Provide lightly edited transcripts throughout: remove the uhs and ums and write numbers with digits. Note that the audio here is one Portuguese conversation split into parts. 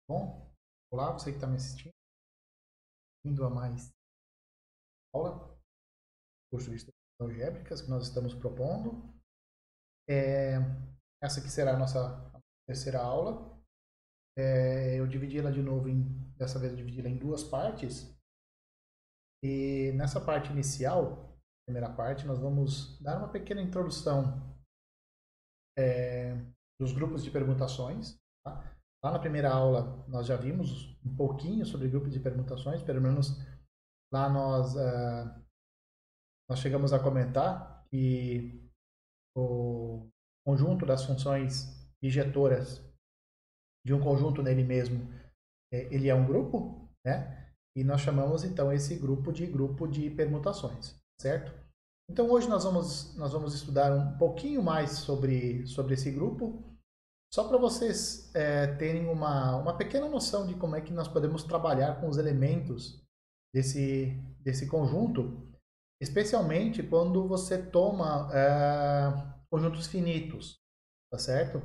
Bom, olá, você que está me assistindo, bem-vindo a mais aula, curso de Estruturas Algébricas que nós estamos propondo. É, essa aqui será a nossa terceira aula. Eu dividi ela de novo, dessa vez eu dividi ela em duas partes. E nessa parte inicial, primeira parte, nós vamos dar uma pequena introdução dos grupos de permutações. Tá? Lá na primeira aula nós já vimos um pouquinho sobre grupos de permutações, pelo menos lá nós chegamos a comentar que o conjunto das funções bijetoras de um conjunto nele mesmo, ele é um grupo, né? E nós chamamos então esse grupo de permutações, certo? Então hoje nós vamos estudar um pouquinho mais sobre esse grupo, só para vocês terem uma pequena noção de como é que nós podemos trabalhar com os elementos desse conjunto, especialmente quando você toma conjuntos finitos, tá certo?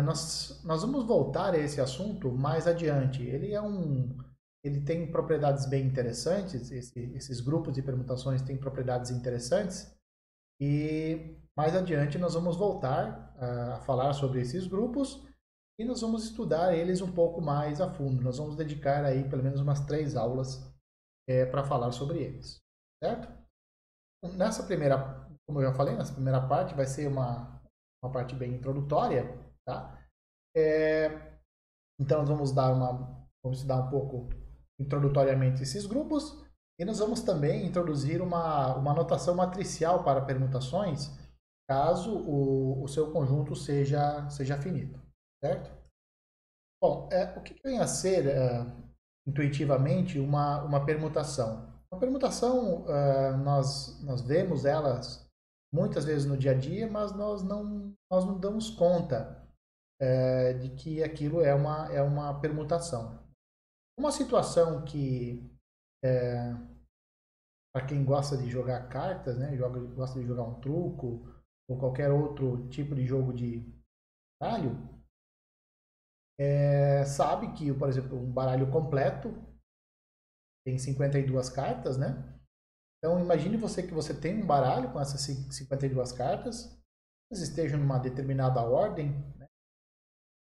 Nós vamos voltar a esse assunto mais adiante. Ele tem propriedades bem interessantes. Esses grupos de permutações têm propriedades interessantes e mais adiante nós vamos voltar a falar sobre esses grupos e nós vamos estudar eles um pouco mais a fundo. Nós vamos dedicar aí pelo menos umas 3 aulas para falar sobre eles, certo? Nessa primeira, como eu já falei, nessa primeira parte vai ser uma parte bem introdutória, tá? Então nós vamos estudar um pouco introdutoriamente esses grupos e nós vamos também introduzir uma notação matricial para permutações, caso o seu conjunto seja finito, certo? Bom, o que vem a ser intuitivamente uma permutação? Uma permutação, nós vemos elas muitas vezes no dia a dia, mas nós não damos conta de que aquilo é uma permutação. Uma situação que, para quem gosta de jogar cartas, né, gosta de jogar um truco ou qualquer outro tipo de jogo de baralho, sabe que, por exemplo, um baralho completo tem 52 cartas, né? Então imagine você que você tem um baralho com essas 52 cartas, elas estejam numa determinada ordem, né?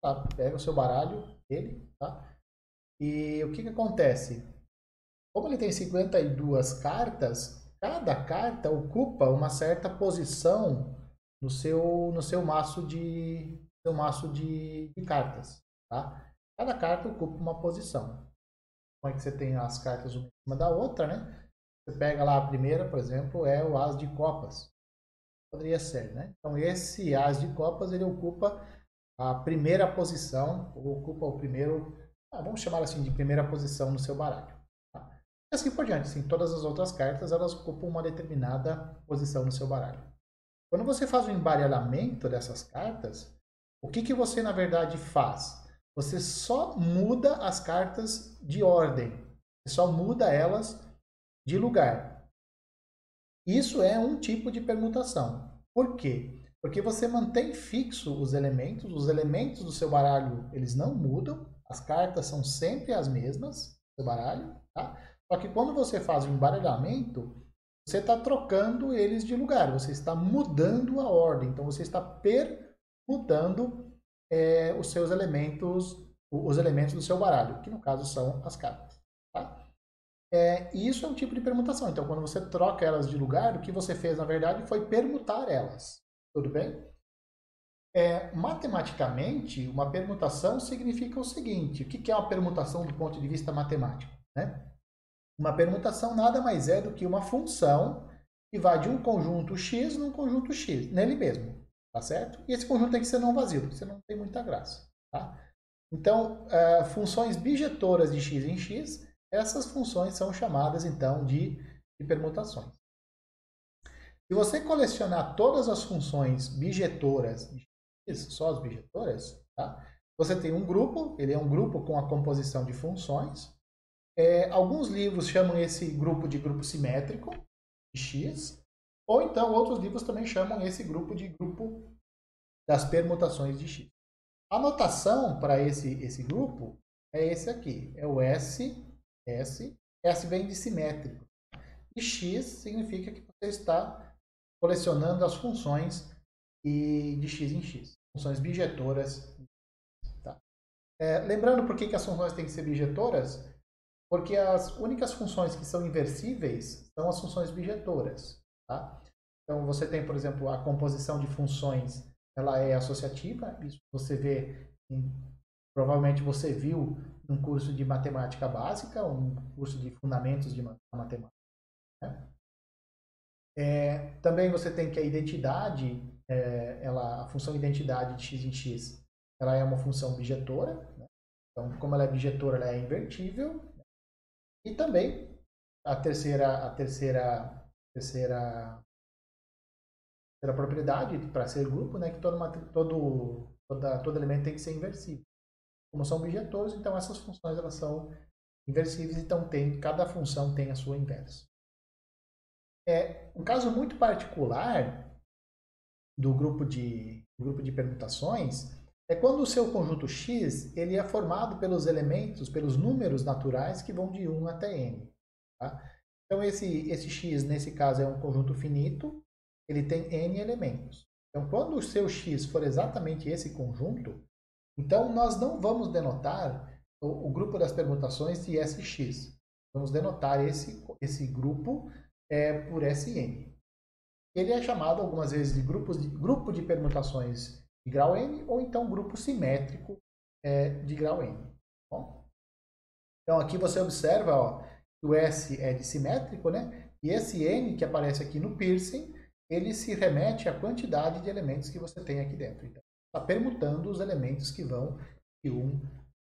Tá? Pega o seu baralho, tá? E o que acontece? Como ele tem 52 cartas, cada carta ocupa uma certa posição no seu maço de cartas, tá? Cada carta ocupa uma posição. Como é que você tem as cartas uma em cima da outra, né? Você pega lá a primeira, por exemplo, é o As de Copas. Poderia ser, né? Então esse As de Copas ele ocupa a primeira posição, ou ocupa o primeiro, vamos chamar assim de primeira posição no seu baralho. Tá? E assim por diante, assim, todas as outras cartas elas ocupam uma determinada posição no seu baralho. Quando você faz o embaralhamento dessas cartas, o que você na verdade faz? Você só muda as cartas de ordem, você só muda elas de lugar. Isso é um tipo de permutação. Por quê? Porque você mantém fixo os elementos do seu baralho, eles não mudam, as cartas são sempre as mesmas do baralho, tá? Só que quando você faz o embaralhamento, você está trocando eles de lugar, você está mudando a ordem, então você está permutando os elementos do seu baralho, que no caso são as cartas, tá? E isso é um tipo de permutação. Então, quando você troca elas de lugar, o que você fez, na verdade, foi permutar elas. Tudo bem? Matematicamente, uma permutação significa o seguinte: o que é uma permutação do ponto de vista matemático? Né? Uma permutação nada mais é do que uma função que vai de um conjunto X num conjunto X, nele mesmo. Tá certo? E esse conjunto tem que ser não vazio, porque senão não tem muita graça. Tá? Então, funções bijetoras de x em x, essas funções são chamadas, então, de permutações. Se você colecionar todas as funções bijetoras de x, só as bijetoras, tá? Você tem um grupo, ele é um grupo com a composição de funções. Alguns livros chamam esse grupo de grupo simétrico de x, ou então outros livros também chamam esse grupo de grupo das permutações de x. A notação para esse grupo é esse aqui, é o S, S vem de simétrico. E X significa que você está colecionando as funções de X em X, funções bijetoras. Tá? Lembrando por que as funções têm que ser bijetoras? Porque as únicas funções que são inversíveis são as funções bijetoras. Tá? Então, você tem, por exemplo, a composição de funções, ela é associativa. Isso você vê, provavelmente você viu num curso de matemática básica, um curso de fundamentos de matemática. Né? Também você tem que a identidade, a função identidade de x em x, ela é uma função bijetora. Né? Então, como ela é bijetora, ela é invertível. E também a terceira propriedade para ser grupo, né, que todo elemento tem que ser inversível. Como são bijetores, então essas funções elas são inversíveis, então cada função tem a sua inversa. Um caso muito particular do grupo de permutações é quando o seu conjunto X ele é formado pelos elementos, pelos números naturais que vão de 1 até n. Tá? Então, esse X, nesse caso, é um conjunto finito, ele tem n elementos. Então, quando o seu X for exatamente esse conjunto, então nós não vamos denotar o grupo das permutações de SX. Vamos denotar esse grupo por Sn. Ele é chamado algumas vezes de grupo de permutações de grau n, ou então grupo simétrico de grau n. Bom? Então aqui você observa, ó, que o S é dissimétrico, né? E esse n que aparece aqui no Pearson, ele se remete à quantidade de elementos que você tem aqui dentro. Então, está permutando os elementos que vão de 1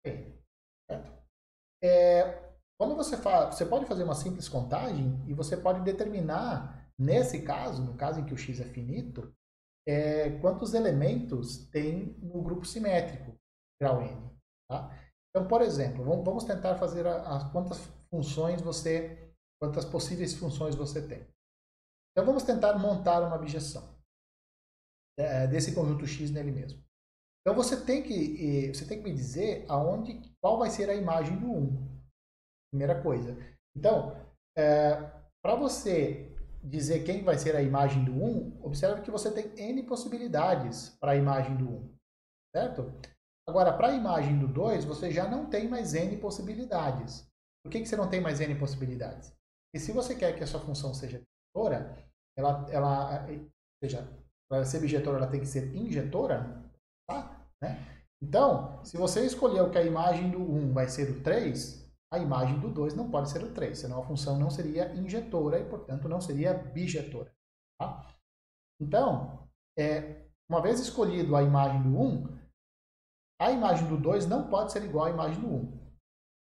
a n. Certo? Quando você pode fazer uma simples contagem e você pode determinar, nesse caso, no caso em que o x é finito, quantos elementos tem no grupo simétrico, grau n. Tá? Então, por exemplo, vamos tentar fazer quantas possíveis funções você tem. Então, vamos tentar montar uma bijeção desse conjunto X nele mesmo. Então, você tem que me dizer qual vai ser a imagem do 1. Primeira coisa. Então, para você dizer quem vai ser a imagem do 1, observe que você tem N possibilidades para a imagem do 1. Certo? Agora, para a imagem do 2, você já não tem mais N possibilidades. Por que você não tem mais N possibilidades? Porque se você quer que a sua função seja bijetora, para ser bijetora, ela tem que ser injetora. Tá? Né? Então, se você escolheu que a imagem do 1 vai ser o 3, a imagem do 2 não pode ser o 3, senão a função não seria injetora e, portanto, não seria bijetora. Tá? Então, uma vez escolhido a imagem do 1, a imagem do 2 não pode ser igual à imagem do 1,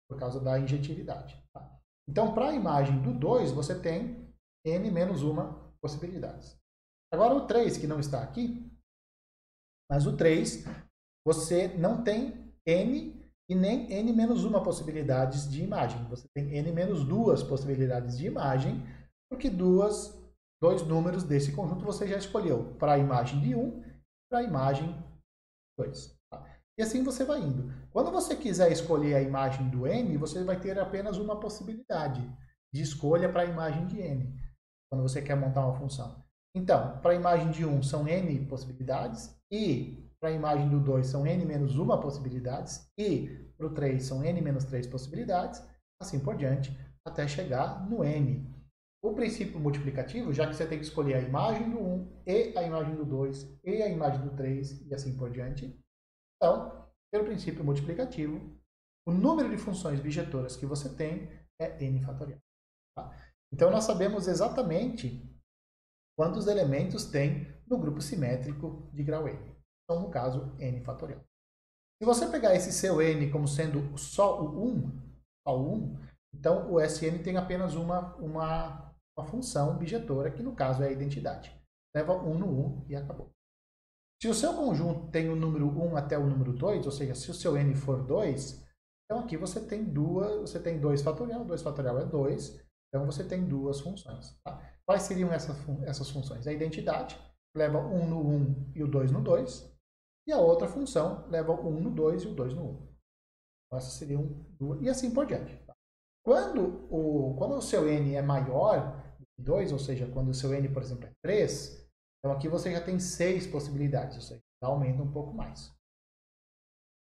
por causa da injetividade. Tá? Então, para a imagem do 2, você tem n menos uma possibilidades. Agora, o 3, que não está aqui, mas o 3, você não tem n e nem n menos uma possibilidades de imagem. Você tem n menos duas possibilidades de imagem, porque dois números desse conjunto você já escolheu para a imagem de 1 e para a imagem 2. Tá? E assim você vai indo. Quando você quiser escolher a imagem do n, você vai ter apenas uma possibilidade de escolha para a imagem de n, quando você quer montar uma função. Então, para a imagem de 1 são n possibilidades, e para a imagem do 2 são n menos uma possibilidades, e para o 3 são n menos 3 possibilidades, assim por diante, até chegar no n. O princípio multiplicativo, já que você tem que escolher a imagem do 1 e a imagem do 2 e a imagem do 3 e assim por diante, então, pelo princípio multiplicativo, o número de funções bijetoras que você tem é n fatorial. Tá? Então, nós sabemos exatamente quantos elementos tem no grupo simétrico de grau n. Então, no caso, n fatorial. Se você pegar esse seu n como sendo só o 1, então o Sn tem apenas uma função bijetora, que no caso é a identidade. Leva 1 no 1 e acabou. Se o seu conjunto tem o número 1 até o número 2, ou seja, se o seu n for 2, então aqui você tem 2 fatorial, 2 fatorial é 2, então você tem duas funções. Tá? Quais seriam essas funções? A identidade leva 1 no 1 e o 2 no 2, e a outra função leva o 1 no 2 e o 2 no 1. Então, essas seriam duas, e assim por diante. Tá? Quando o seu n é maior que 2, ou seja, quando o seu n, por exemplo, é 3, então aqui você já tem 6 possibilidades, ou seja, aumenta um pouco mais.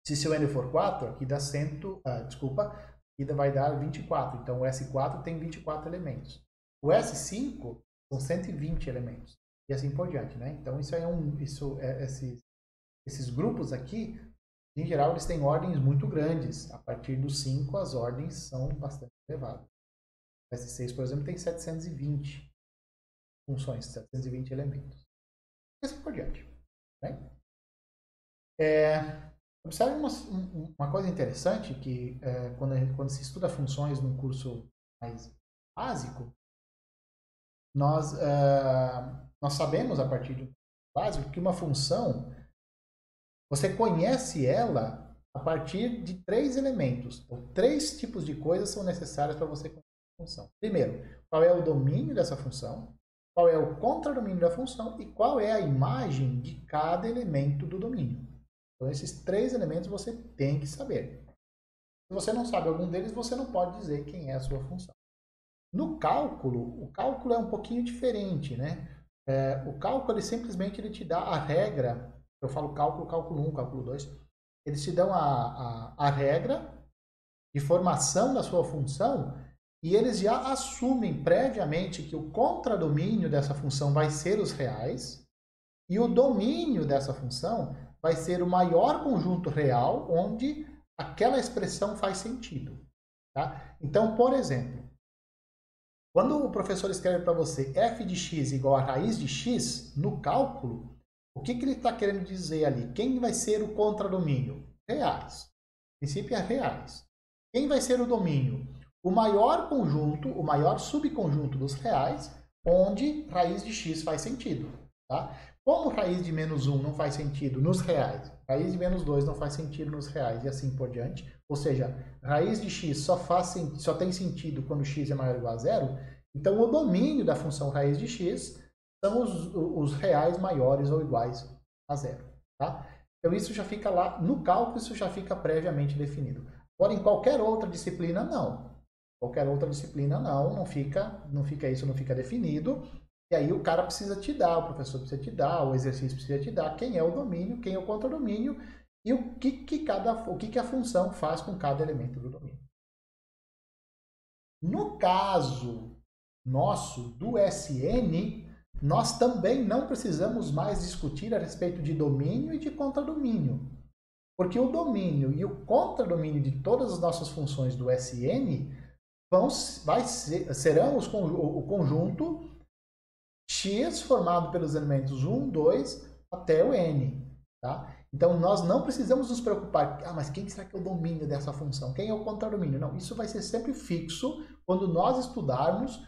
Se seu n for 4, aqui dá aqui vai dar 24. Então o S4 tem 24 elementos. O S5 são 120 elementos. E assim por diante, né? Então esses grupos aqui, em geral, eles têm ordens muito grandes. A partir do 5, as ordens são bastante elevadas. O S6, por exemplo, tem 720 funções, 720 elementos. E assim por diante. Né? Observe uma coisa interessante, que quando se estuda funções num curso mais básico, nós sabemos, a partir do básico, que uma função, você conhece ela a partir de 3 elementos. Então, 3 tipos de coisas são necessárias para você conhecer a função. Primeiro, qual é o domínio dessa função, qual é o contradomínio da função e qual é a imagem de cada elemento do domínio. Então, esses 3 elementos você tem que saber. Se você não sabe algum deles, você não pode dizer quem é a sua função. No cálculo, o cálculo é um pouquinho diferente, né? O cálculo, ele te dá a regra, eu falo cálculo 1, cálculo 2, eles te dão a regra de formação da sua função e eles já assumem previamente que o contradomínio dessa função vai ser os reais e o domínio dessa função vai ser o maior conjunto real onde aquela expressão faz sentido. Tá? Então, por exemplo, quando o professor escreve para você f de x igual a raiz de x, no cálculo, o que ele está querendo dizer ali? Quem vai ser o contradomínio? Reais. O princípio é reais. Quem vai ser o domínio? O maior conjunto, o maior subconjunto dos reais, onde raiz de x faz sentido. Tá? Como raiz de menos 1 não faz sentido nos reais, raiz de menos 2 não faz sentido nos reais e assim por diante, ou seja, raiz de x só tem sentido quando x é maior ou igual a zero, então o domínio da função raiz de x são os reais maiores ou iguais a zero. Tá? Então isso já fica lá, no cálculo isso já fica previamente definido. Agora em qualquer outra disciplina não. Qualquer outra disciplina não fica isso, não fica definido. E aí o cara precisa te dar, o professor precisa te dar, o exercício precisa te dar quem é o domínio, quem é o contradomínio e o que a função faz com cada elemento do domínio. No caso nosso do SN, nós também não precisamos mais discutir a respeito de domínio e de contradomínio. Porque o domínio e o contradomínio de todas as nossas funções do SN serão o conjunto x formado pelos elementos 1, 2 até o n. Tá? Então, nós não precisamos nos preocupar, mas quem será que é o domínio dessa função? Quem é o contradomínio? Não, isso vai ser sempre fixo quando nós estudarmos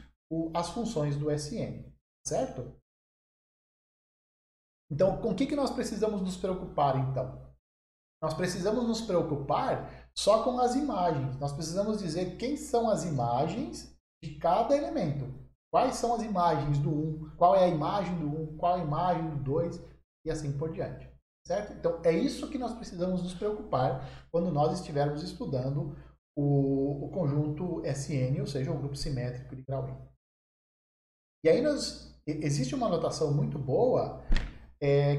as funções do SN, certo? Então, com o que nós precisamos nos preocupar, então? Nós precisamos nos preocupar só com as imagens. Nós precisamos dizer quem são as imagens de cada elemento. Quais são as imagens do 1, qual é a imagem do 1, qual é a imagem do 2 e assim por diante. Certo? Então, é isso que nós precisamos nos preocupar quando nós estivermos estudando o conjunto SN, ou seja, o grupo simétrico de grau N. E aí existe uma notação muito boa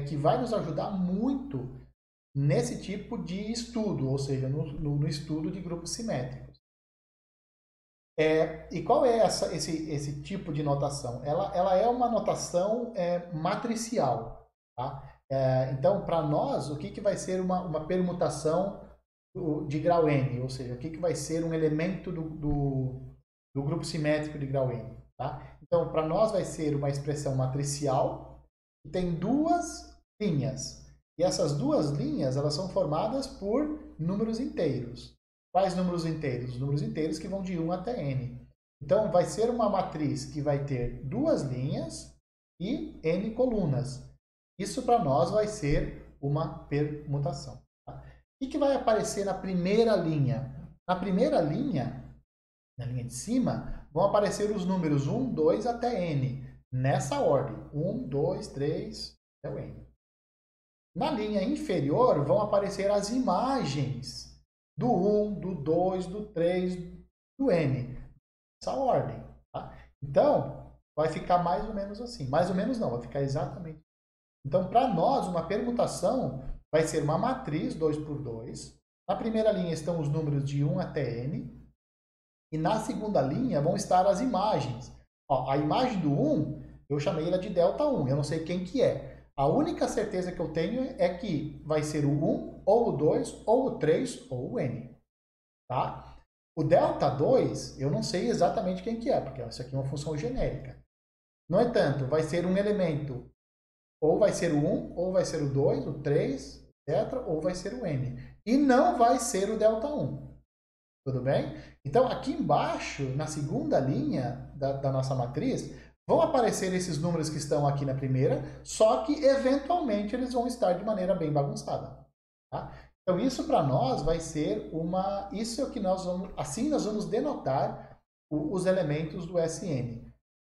que vai nos ajudar muito nesse tipo de estudo, ou seja, no estudo de grupos simétricos. E qual é esse tipo de notação? Ela é uma notação matricial. Tá? Então, para nós, o que vai ser uma permutação de grau N? Ou seja, o que vai ser um elemento do grupo simétrico de grau N? Tá? Então, para nós vai ser uma expressão matricial que tem 2 linhas. E essas 2 linhas elas são formadas por números inteiros. Quais números inteiros? Os números inteiros que vão de 1 até n. Então, vai ser uma matriz que vai ter 2 linhas e n colunas. Isso para nós vai ser uma permutação. Tá? O que vai aparecer na primeira linha? Na primeira linha, na linha de cima, vão aparecer os números 1, 2 até n. Nessa ordem. 1, 2, 3 até o n. Na linha inferior vão aparecer as imagens do 1, do 2, do 3, do n. Essa ordem. Tá? Então, vai ficar mais ou menos assim. Mais ou menos não, vai ficar exatamente. Então, para nós, uma permutação vai ser uma matriz 2 por 2. Na primeira linha estão os números de 1 até n. E na segunda linha vão estar as imagens. Ó, a imagem do 1, eu chamei ela de delta 1. Eu não sei quem que é. A única certeza que eu tenho é que vai ser o 1, ou o 2, ou o 3, ou o n. Tá? O delta 2, eu não sei exatamente quem que é, porque isso aqui é uma função genérica. No entanto, vai ser um elemento, ou vai ser o 1, ou vai ser o 2, o 3, etc., ou vai ser o n. E não vai ser o delta 1. Tudo bem? Então, aqui embaixo, na segunda linha da nossa matriz, vão aparecer esses números que estão aqui na primeira, só que, eventualmente, eles vão estar de maneira bem bagunçada. Tá? Então, isso para nós vai ser uma... Isso é o que nós vamos... Assim, nós vamos denotar os elementos do SN.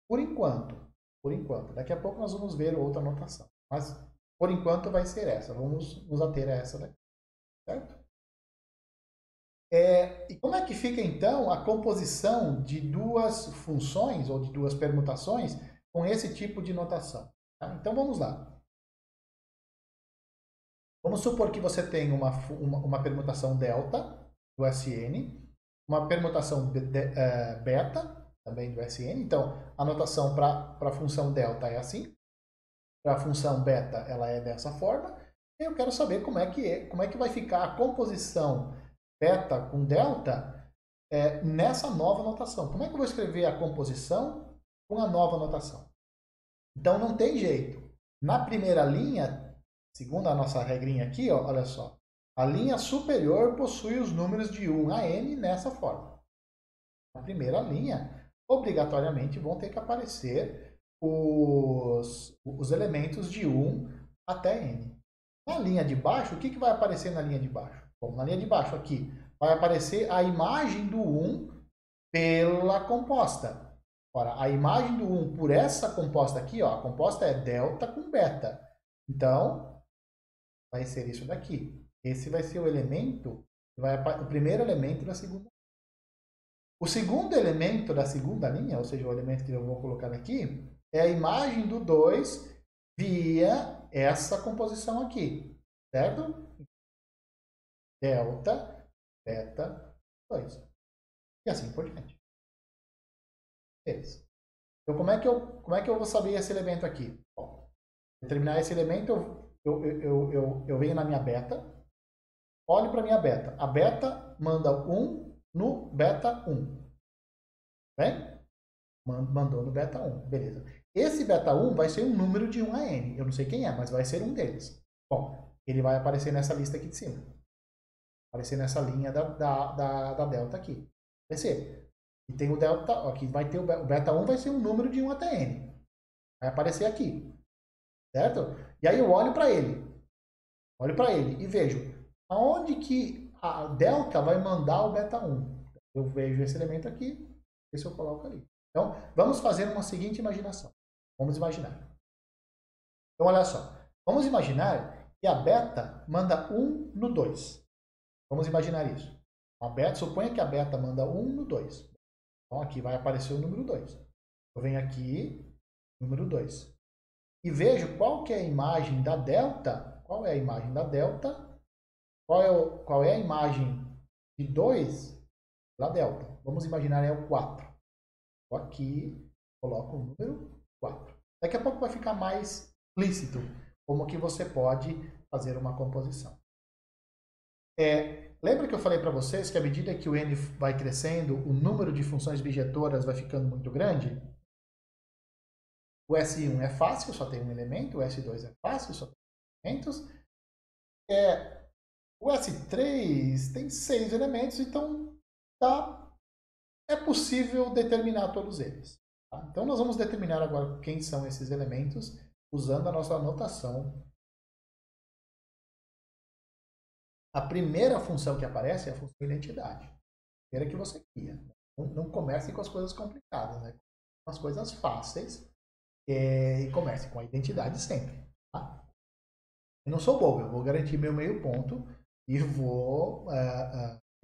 Por enquanto. Por enquanto. Daqui a pouco nós vamos ver outra notação. Mas, por enquanto, vai ser essa. Vamos nos ater a essa daqui. Certo? E como é que fica, então, a composição de duas funções ou de duas permutações com esse tipo de notação? Tá? Então, vamos lá. Vamos supor que você tem uma permutação delta do SN, uma permutação beta também do SN. Então, a notação para a função delta é assim. Para a função beta, ela é dessa forma. E eu quero saber como é que vai ficar a composição beta com delta nessa nova notação. Como é que eu vou escrever a composição com a nova notação? Então, não tem jeito. Na primeira linha, segundo a nossa regrinha aqui, ó, olha só, a linha superior possui os números de 1 a n nessa forma. Na primeira linha, obrigatoriamente vão ter que aparecer os elementos de 1 até n. Na linha de baixo, o que vai aparecer na linha de baixo? Bom, na linha de baixo aqui, vai aparecer a imagem do 1 pela composta. Ora, a imagem do 1 por essa composta aqui, ó, a composta é delta com beta. Então, vai ser isso daqui. Esse vai ser o elemento, o primeiro elemento da segunda. O segundo elemento da segunda linha, ou seja, o elemento que eu vou colocar aqui, é a imagem do 2 via essa composição aqui, certo? Delta, beta, 2. E assim por diante. Beleza. Então, como é que eu vou saber esse elemento aqui? Bom, determinar esse elemento, eu venho na minha beta, olho para a minha beta. A beta manda 1 no beta 1. Bem? Mandou no beta 1. Beleza. Esse beta 1 vai ser um número de 1 a n. Eu não sei quem é, mas vai ser um deles. Bom, ele vai aparecer nessa lista aqui de cima. Aparecer nessa linha da delta aqui. Vai ser. E tem o delta, aqui vai ter o beta 1 vai ser um número de 1 até n. Vai aparecer aqui. Certo? E aí eu olho para ele. Olho para ele e vejo aonde que a delta vai mandar o beta 1. Eu vejo esse elemento aqui, esse eu coloco ali. Então, vamos fazer uma seguinte imaginação. Vamos imaginar. Então, olha só. Vamos imaginar que a beta manda 1 no 2. Vamos imaginar isso. A beta, suponha que a beta manda 1 no 2. Então, aqui vai aparecer o número 2. Eu venho aqui, número 2. E vejo qual que é a imagem da delta. Qual é a imagem da delta? Qual é a imagem de 2 da delta? Vamos imaginar é o 4. Vou aqui, coloco o número 4. Daqui a pouco vai ficar mais explícito como que você pode fazer uma composição. Lembra que eu falei para vocês que à medida que o n vai crescendo, o número de funções bijetoras vai ficando muito grande? O S1 é fácil, só tem um elemento. O S2 é fácil, só tem elementos. O S3 tem 6 elementos, então é possível determinar todos eles. Tá? Então, nós vamos determinar agora quem são esses elementos usando a nossa notação. A primeira função que aparece é a função identidade. A primeira que você cria. Não comece com as coisas complicadas, né? Com as coisas fáceis e comece com a identidade sempre. Tá? Eu não sou bobo, eu vou garantir meu meio ponto e vou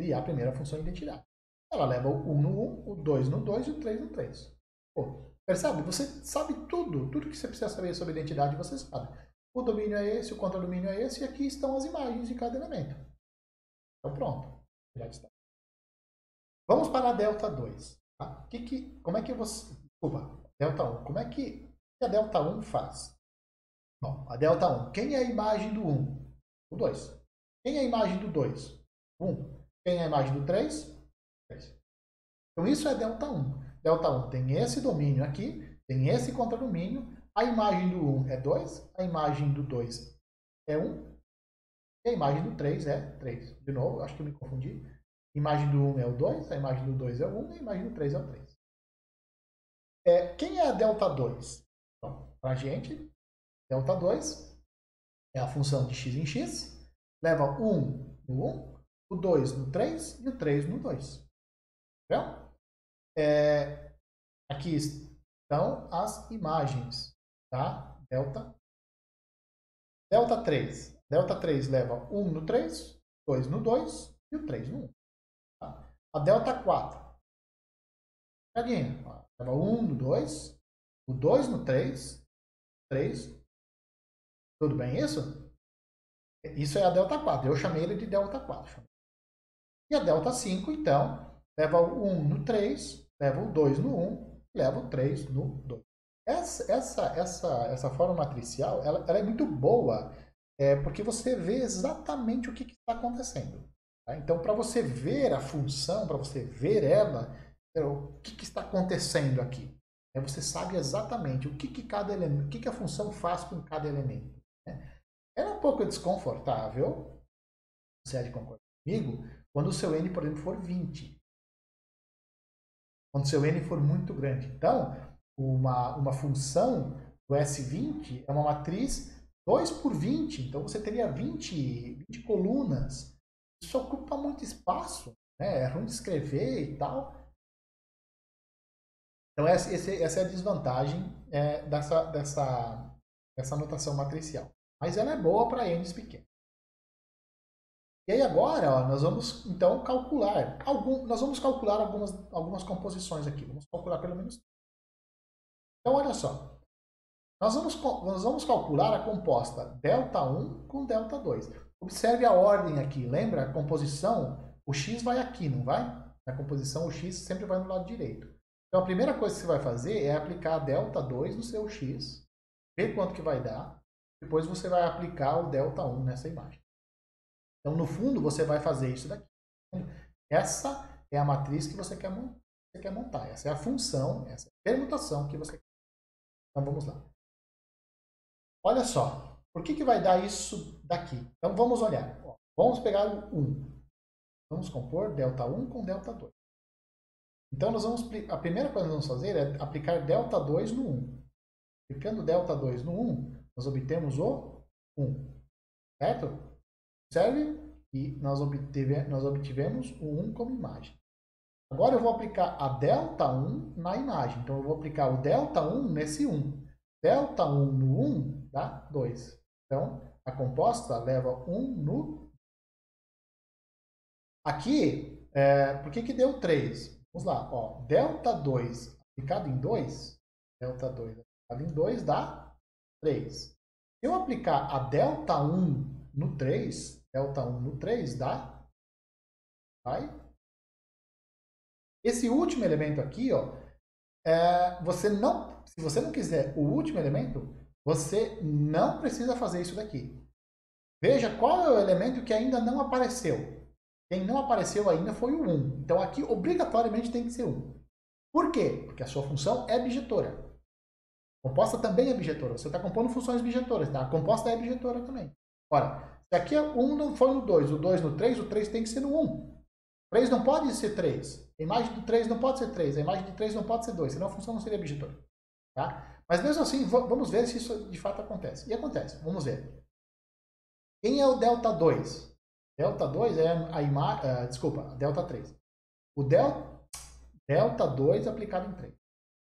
criar a primeira função de identidade. Ela leva o 1 no 1, o 2 no 2 e o 3 no 3. Pô, percebe? Você sabe tudo que você precisa saber sobre identidade, você sabe. O domínio é esse, o contradomínio é esse, e aqui estão as imagens de cada elemento. Então pronto, já está. Vamos para a delta 2. Tá? Como é que você... Desculpa, delta 1. Como é que a delta 1 faz? Bom, a delta 1. Quem é a imagem do 1? O 2. Quem é a imagem do 2? 1. Quem é a imagem do 3? 3. Então isso é delta 1. Delta 1 tem esse domínio aqui, tem esse contradomínio. A imagem do 1 é 2, a imagem do 2 é 1, e a imagem do 3 é 3. De novo, acho que eu me confundi. A imagem do 1 é o 2, a imagem do 2 é o 1, e a imagem do 3 é o 3. Quem é a delta 2? Então, para a gente, delta 2 é a função de x em x, leva 1 no 1, o 2 no 3 e o 3 no 2. Entendeu? Aqui estão as imagens, tá? Delta 3. Delta 3 leva 1 no 3, 2 no 2 e o 3 no 1. Tá? A delta 4. Leva 1 no 2, o 2 no 3, 3. Tudo bem isso? Isso é a delta 4. Eu chamei ele de delta 4. E a delta 5, então, leva o 1 no 3, leva o 2 no 1, leva o 3 no 2. Essa forma matricial, ela é muito boa, porque você vê exatamente o que está acontecendo. Tá? Então, para você ver a função, para você ver ela, o que está acontecendo aqui? Você sabe exatamente o que cada elemento, o que a função faz com cada elemento. Né? É um pouco desconfortável, você há de concordar comigo, quando o seu n, por exemplo, for 20. Quando o seu n for muito grande. Então, uma função do S20 é uma matriz 2 por 20. Então, você teria 20 colunas. Isso ocupa muito espaço. Né? É ruim de escrever e tal. Então, essa é a desvantagem dessa notação matricial. Mas ela é boa para n's pequenos. E aí agora, ó, nós vamos então calcular. Nós vamos calcular algumas composições aqui. Vamos calcular pelo menos. Então, olha só. Nós vamos calcular a composta ΔI com ΔII. Observe a ordem aqui. Lembra? A composição, o x vai aqui, não vai? Na composição, o x sempre vai no lado direito. Então, a primeira coisa que você vai fazer é aplicar a ΔI no seu x, ver quanto que vai dar. Depois você vai aplicar o ΔI nessa imagem. Então, no fundo, você vai fazer isso daqui. Essa é a matriz que você quer montar. Essa é a função, essa é a permutação que você quer. Então, vamos lá. Olha só. Por que vai dar isso daqui? Então, vamos olhar. Vamos pegar o 1. Vamos compor ΔI com ΔII. Então, a primeira coisa que nós vamos fazer é aplicar ΔI no 1. Aplicando ΔI no 1, nós obtemos o 1. Certo? Observe que nós obtivemos o 1 como imagem. Agora eu vou aplicar a ΔI na imagem. Então eu vou aplicar o ΔI nesse 1. ΔI no 1 dá 2. Então a composta leva 1 no... Aqui, por que deu 3? Vamos lá. Ó, ΔI aplicado em 2, ΔI aplicado em 2 dá 3. Se eu aplicar a ΔI no 3, ΔI no 3 dá... Vai. Esse último elemento aqui, ó, se você não quiser o último elemento, você não precisa fazer isso daqui. Veja qual é o elemento que ainda não apareceu. Quem não apareceu ainda foi o 1. Então aqui obrigatoriamente tem que ser 1. Por quê? Porque a sua função é bijetora. A composta também é bijetora. Você está compondo funções bijetoras, tá? A composta é bijetora também. Ora, se aqui o 1 não foi no 2, o 2 no 3, o 3 tem que ser no 1. O 3 não pode ser 3. A imagem do 3 não pode ser 3. A imagem de 3 não pode ser 2. Senão a função não seria bijetora. Tá? Mas mesmo assim, vamos ver se isso de fato acontece. E acontece. Vamos ver. Quem é o ΔI? ΔI é a imagem... desculpa, ΔI. O ΔI aplicado em 3.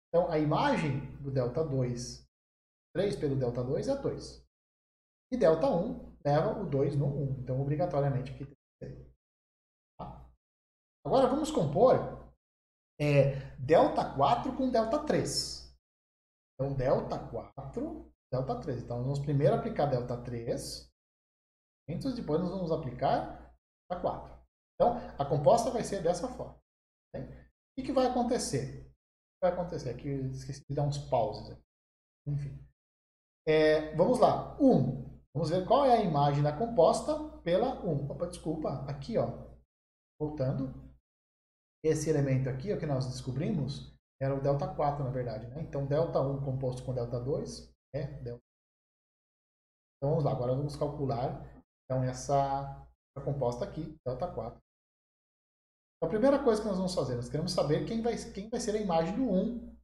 Então, a imagem do ΔI, 3 pelo ΔI é 2. E ΔI leva o 2 no 1. Então, obrigatoriamente, aqui tem que ser. Tá? Agora vamos compor ΔH com ΔH3. Então, ΔH4, ΔH3. Então, vamos primeiro aplicar ΔH3, depois nós vamos aplicar ΔH4. Então, a composta vai ser dessa forma. Né? O que vai acontecer? Vai acontecer aqui, esqueci de dar uns pauses aqui. Enfim. Vamos lá. 1. Vamos ver qual é a imagem da composta pela 1. Opa, desculpa. Aqui, ó. Voltando. Esse elemento aqui, o que nós descobrimos, era o ΔH4, na verdade. Né? Então, ΔH1 composto com ΔH2 é ΔH. Então, vamos lá. Agora vamos calcular então, essa composta aqui, ΔH4. Então, a primeira coisa que nós vamos fazer, nós queremos saber quem vai ser a imagem do 1,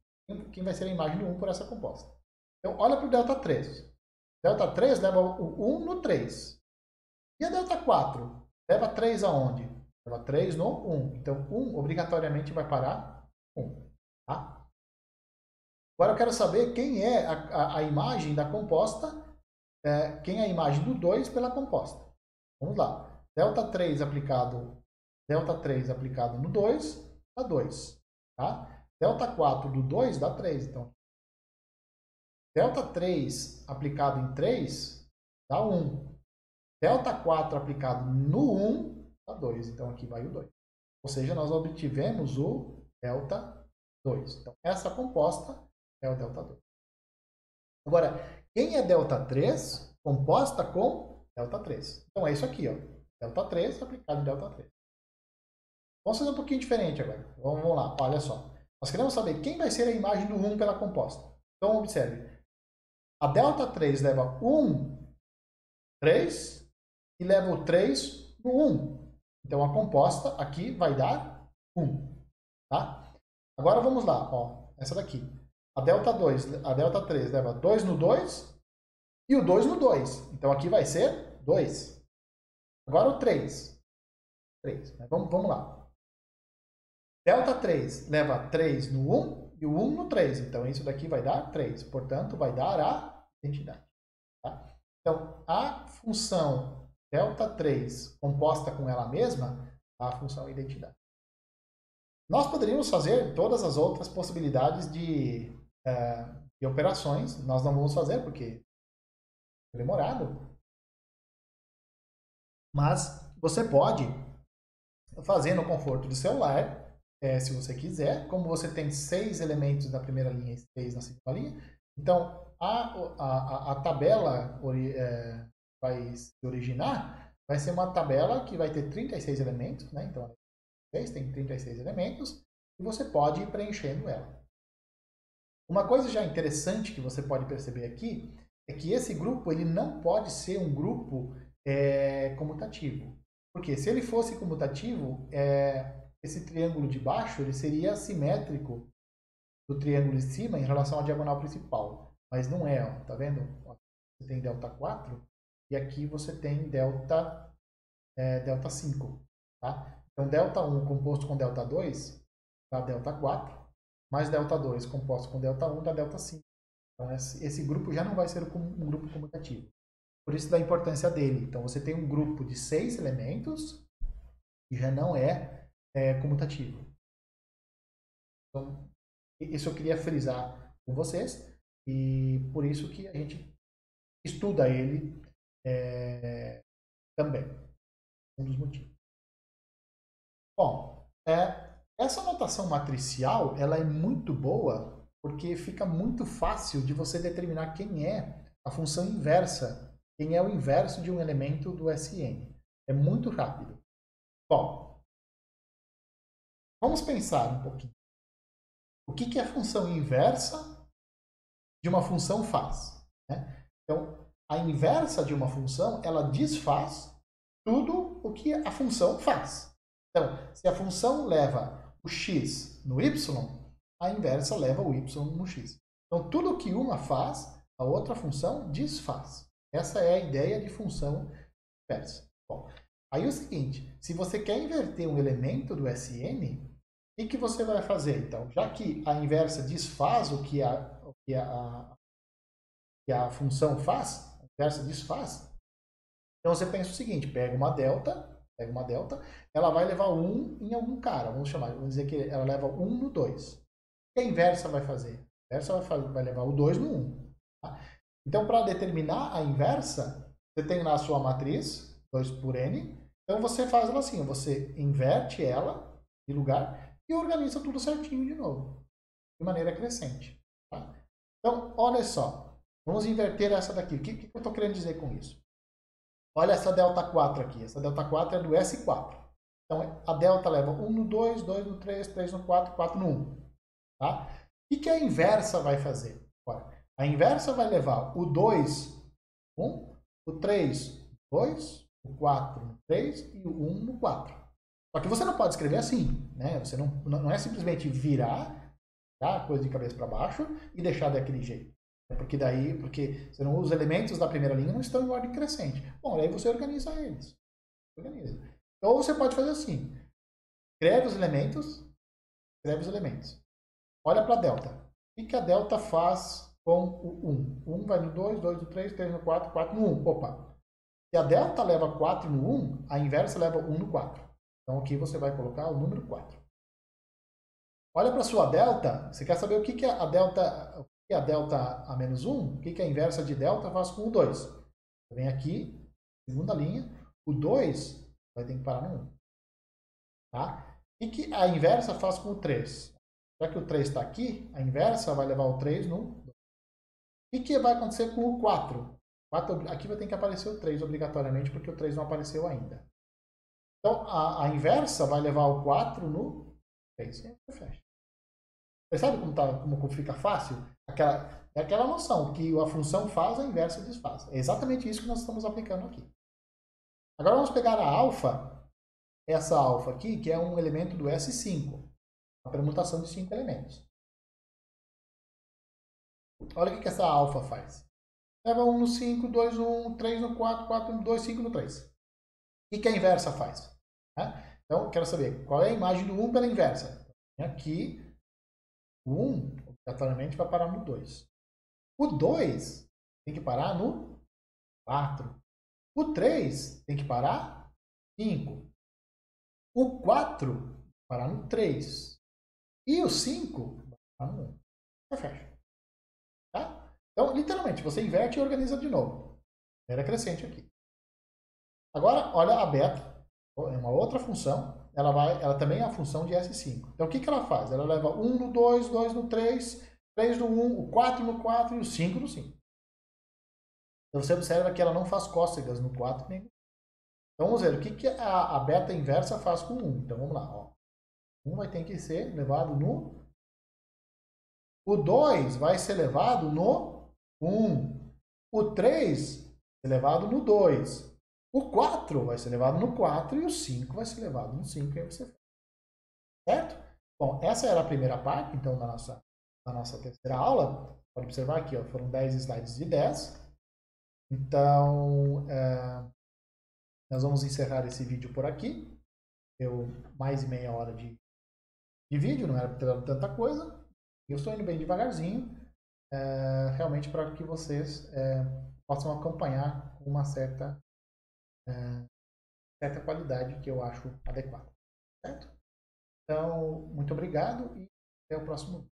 quem vai ser a imagem do 1 por essa composta. Então, olha para o ΔH3. ΔH3 leva o 1 no 3. E a ΔH4 leva 3 aonde? Leva 3 no 1. Então, 1 obrigatoriamente vai parar 1. Tá? Agora eu quero saber quem é a imagem da composta, quem é a imagem do 2 pela composta. Vamos lá. ΔH3 aplicado no 2 dá 2. Tá? ΔH4 do 2 dá 3. Então, ΔH3 aplicado em 3 dá 1. ΔH4 aplicado no 1 dá 2. Então, aqui vai o 2. Ou seja, nós obtivemos o ΔH2. Então, essa composta é o ΔH2. Agora, quem é ΔH3 composta com ΔH3? Então, é isso aqui, ó. ΔH3 aplicado em ΔH3. Vamos fazer um pouquinho diferente agora. Vamos lá, olha só. Nós queremos saber quem vai ser a imagem do 1 pela composta. Então, observe. A ΔH3 leva 1, 3 e leva o 3 no 1. Então, a composta aqui vai dar 1. Tá? Agora, vamos lá. Ó, essa daqui. A ΔH3 leva 2 no 2 e o 2 no 2. Então, aqui vai ser 2. Agora, o 3. 3. Vamos lá. ΔH3 leva 3 no 1 e o 1 no 3. Então, isso daqui vai dar 3. Portanto, vai dar a identidade. Tá? Então, a função ΔH3 composta com ela mesma, a função identidade. Nós poderíamos fazer todas as outras possibilidades de operações. Nós não vamos fazer porque é demorado. Mas você pode fazer no conforto do celular, se você quiser. Como você tem 6 elementos na primeira linha e 6 na segunda linha, então a tabela vai se originar, vai ser uma tabela que vai ter 36 elementos, né? Então, tem 36 elementos e você pode ir preenchendo ela. Uma coisa já interessante que você pode perceber aqui é que esse grupo ele não pode ser um grupo comutativo. Porque se ele fosse comutativo, esse triângulo de baixo ele seria simétrico do triângulo de cima em relação à diagonal principal. Mas não é, ó, tá vendo? Ó, você tem ΔH4 e aqui você tem ΔH5. Tá? Então, ΔH1 composto com ΔH2 dá ΔH4, mais ΔH2 composto com ΔH1 dá ΔH5. Então, esse grupo já não vai ser um grupo comutativo. Por isso da importância dele. Então, você tem um grupo de 6 elementos e já não é comutativo. Então, isso eu queria frisar com vocês e por isso que a gente estuda ele também. Um dos motivos. Bom, essa notação matricial ela é muito boa porque fica muito fácil de você determinar quem é a função inversa, quem é o inverso de um elemento do SN. É muito rápido. Bom, vamos pensar um pouquinho. O que a função inversa de uma função faz? Né? Então, a inversa de uma função, ela desfaz tudo o que a função faz. Então, se a função leva o x no y, a inversa leva o y no x. Então, tudo que uma faz, a outra função desfaz. Essa é a ideia de função inversa. Bom, aí é o seguinte, se você quer inverter um elemento do SN, o que você vai fazer, então? Já que a inversa desfaz o que a função faz, a inversa desfaz, então você pensa o seguinte, pega uma delta pega uma delta, ela vai levar 1 em algum cara. Vamos dizer que ela leva 1 no 2. O que a inversa vai fazer? A inversa vai levar o 2 no 1. Tá? Então, para determinar a inversa, você tem lá a sua matriz, 2 por n. Então, você faz ela assim, você inverte ela de lugar e organiza tudo certinho de novo, de maneira crescente. Tá? Então, olha só, vamos inverter essa daqui. O que eu estou querendo dizer com isso? Olha essa delta 4 aqui. Essa delta 4 é do S4. Então, a delta leva 1 no 2, 2 no 3, 3 no 4, 4 no 1. Tá? O que a inversa vai fazer? A inversa vai levar o 2, 1, o 3, 2, o 4, 3 e o 1 no 4. Só que você não pode escrever assim, né? Você não é simplesmente virar, tá, a coisa de cabeça para baixo e deixar daquele jeito. Porque você não, os elementos da primeira linha não estão em ordem crescente. Bom, aí você organiza eles. Organiza. Ou você pode fazer assim. Escreve os elementos. Olha para a delta. O que a delta faz com o 1? 1 vai no 2, 2 no 3, 3 no 4, 4 no 1. Opa! Se a delta leva 4 no 1, a inversa leva 1 no 4. Então aqui você vai colocar o número 4. Olha para a sua delta. Você quer saber o que a delta... a delta a menos 1, o que a inversa de delta faz com o 2? Vem aqui, segunda linha, o 2 vai ter que parar no 1. Tá? O que a inversa faz com o 3? Já que o 3 está aqui, a inversa vai levar o 3 no 2. O que vai acontecer com o 4? Aqui vai ter que aparecer o 3 obrigatoriamente, porque o 3 não apareceu ainda. Então, a inversa vai levar o 4 no 3. E aí fecha. Você sabe como fica fácil? Aquela noção que a função faz, a inversa desfaz. É exatamente isso que nós estamos aplicando aqui. Agora vamos pegar a alfa, essa alfa aqui, que é um elemento do S5, uma permutação de 5 elementos. Olha o que essa alfa faz. Leva 1 no 5, 2 no 1, 3 no 4, 4 no 2, 5 no 3. O que a inversa faz? Então, eu quero saber qual é a imagem do 1 pela inversa. Aqui, o 1, obrigatoriamente, vai parar no 2. O 2 tem que parar no 4. O 3 tem que parar no 5. O 4 parar no 3. E o 5 vai parar no 1. Você fecha. Tá? Então, literalmente, você inverte e organiza de novo. Era crescente aqui. Agora, olha a beta. É uma outra função. Ela também é a função de S5. Então, o que ela faz? Ela leva 1 no 2, 2 no 3, 3 no 1, o 4 no 4 e o 5 no 5. Então, você observa que ela não faz cócegas no 4 nem no 5. Então, vamos ver o que a beta inversa faz com 1. Então, vamos lá. Ó. 1 vai ter que ser levado no... O 2 vai ser levado no 1. O 3 vai ser levado no 2. O 4 vai ser levado no 4 e o 5 vai ser levado no 5. E aí você... Certo? Bom, essa era a primeira parte, então, da nossa terceira aula. Pode observar aqui, ó, foram 10 slides de 10. Então, nós vamos encerrar esse vídeo por aqui. Deu mais de meia hora de vídeo, não era para ter dado tanta coisa. Eu estou indo bem devagarzinho, realmente para que vocês possam acompanhar com uma certa qualidade que eu acho adequada. Certo? Então, muito obrigado e até o próximo vídeo.